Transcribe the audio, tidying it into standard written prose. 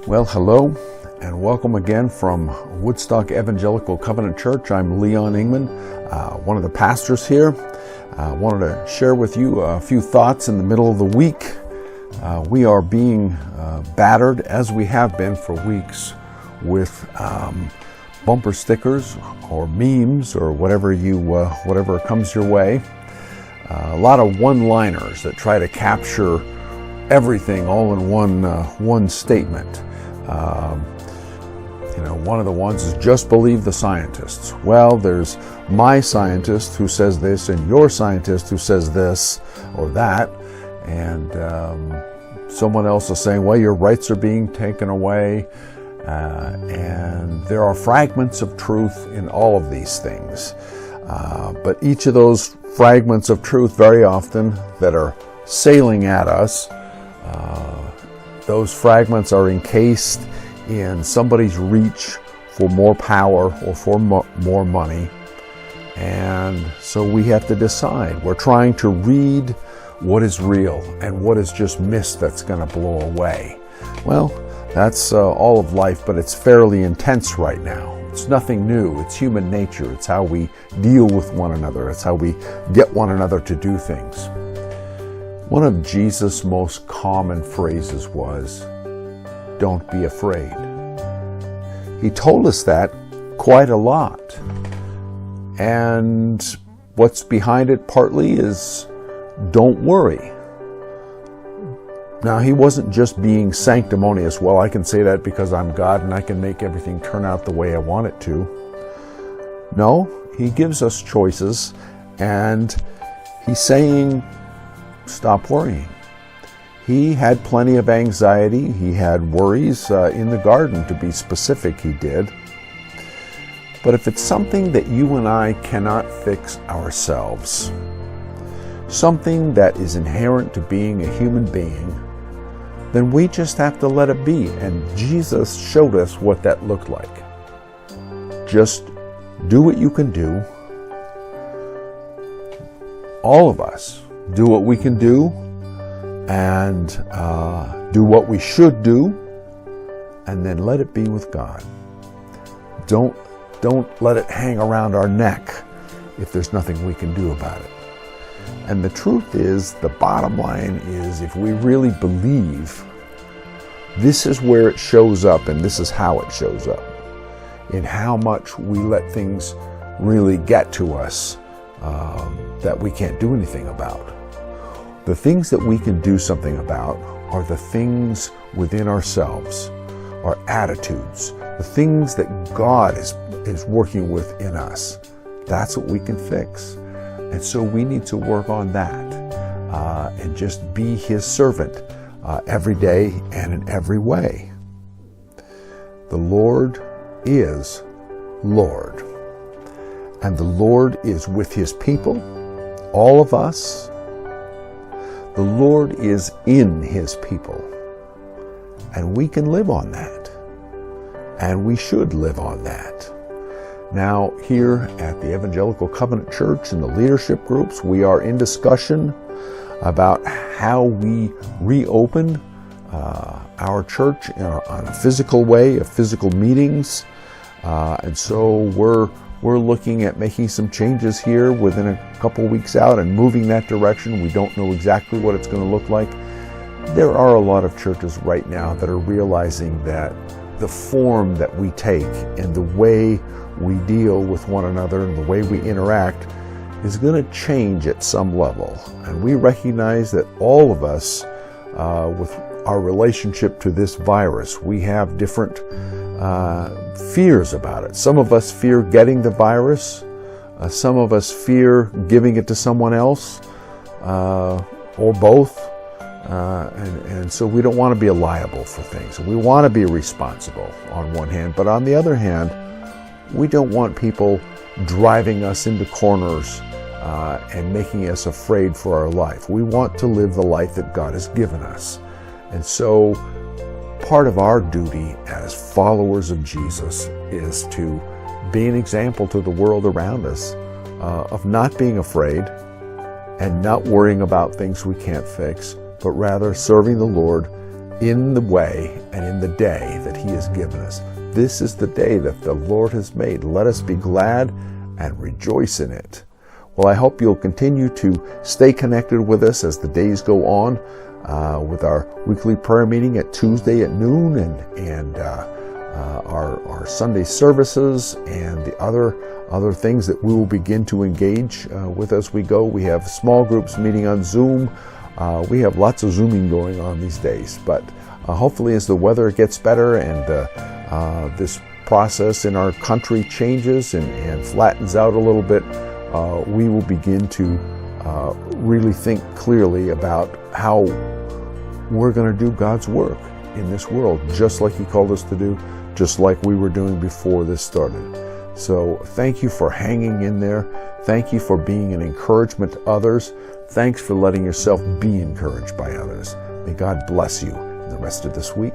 Well, hello, and welcome again from Woodstock Evangelical Covenant Church. I'm Leon Ingman, one of the pastors here. I wanted to share with you a few thoughts in the middle of the week. We are being battered, as we have been for weeks, with bumper stickers or memes or whatever comes your way. A lot of one-liners that try to capture everything all in one statement. One of the ones is just believe the scientists. Well, there's my scientist who says this and your scientist who says this or that, and someone else is saying, well, your rights are being taken away, and there are fragments of truth in all of these things. But each of those fragments of truth very often that are sailing at us, those fragments are encased in somebody's reach for more power or for more money. And so we have to decide. We're trying to read what is real and what is just mist that's going to blow away. Well, that's all of life, but it's fairly intense right now. It's nothing new. It's human nature. It's how we deal with one another. It's how we get one another to do things. One of Jesus' most common phrases was, "Don't be afraid." He told us that quite a lot. And what's behind it partly is, don't worry. Now, he wasn't just being sanctimonious. Well, I can say that because I'm God and I can make everything turn out the way I want it to. No, he gives us choices, and he's saying, stop worrying. He had plenty of anxiety. He had worries in the garden, to be specific, he did. But if it's something that you and I cannot fix ourselves, something that is inherent to being a human being, then we just have to let it be. And Jesus showed us what that looked like. Just do what you can do. All of us do what we can do, and do what we should do, and then let it be with God. Don't let it hang around our neck if there's nothing we can do about it. And the truth is, the bottom line is, if we really believe, this is where it shows up, and this is how it shows up, in how much we let things really get to us that we can't do anything about. The things that we can do something about are the things within ourselves, our attitudes, the things that God is working with in us. That's what we can fix. And so we need to work on that and just be His servant every day and in every way. The Lord is Lord. And the Lord is with His people, all of us. The Lord is in His people. And we can live on that. And we should live on that. Now, here at the Evangelical Covenant Church and the leadership groups, we are in discussion about how we reopen our church on a physical way, of physical meetings. And so we're looking at making some changes here within a couple weeks out and moving that direction. We don't know exactly what it's going to look like. There are a lot of churches right now that are realizing that the form that we take and the way we deal with one another and the way we interact is going to change at some level. And we recognize that all of us, with our relationship to this virus, we have different fears about it. Some of us fear getting the virus. Some of us fear giving it to someone else, or both. And so we don't want to be liable for things. We want to be responsible on one hand, but on the other hand, we don't want people driving us into corners and making us afraid for our life. We want to live the life that God has given us. And so part of our duty as followers of Jesus is to be an example to the world around us of not being afraid and not worrying about things we can't fix, but rather serving the Lord in the way and in the day that He has given us. This is the day that the Lord has made. Let us be glad and rejoice in it. Well, I hope you'll continue to stay connected with us as the days go on, with our weekly prayer meeting at Tuesday at noon, and our Sunday services, and the other things that we will begin to engage with as we go. We have small groups meeting on Zoom. We have lots of Zooming going on these days, but hopefully as the weather gets better and this process in our country changes and flattens out a little bit, we will begin to really think clearly about how we're going to do God's work in this world, just like He called us to do, just like we were doing before this started. So thank you for hanging in there. Thank you for being an encouragement to others. Thanks for letting yourself be encouraged by others. May God bless you in the rest of this week.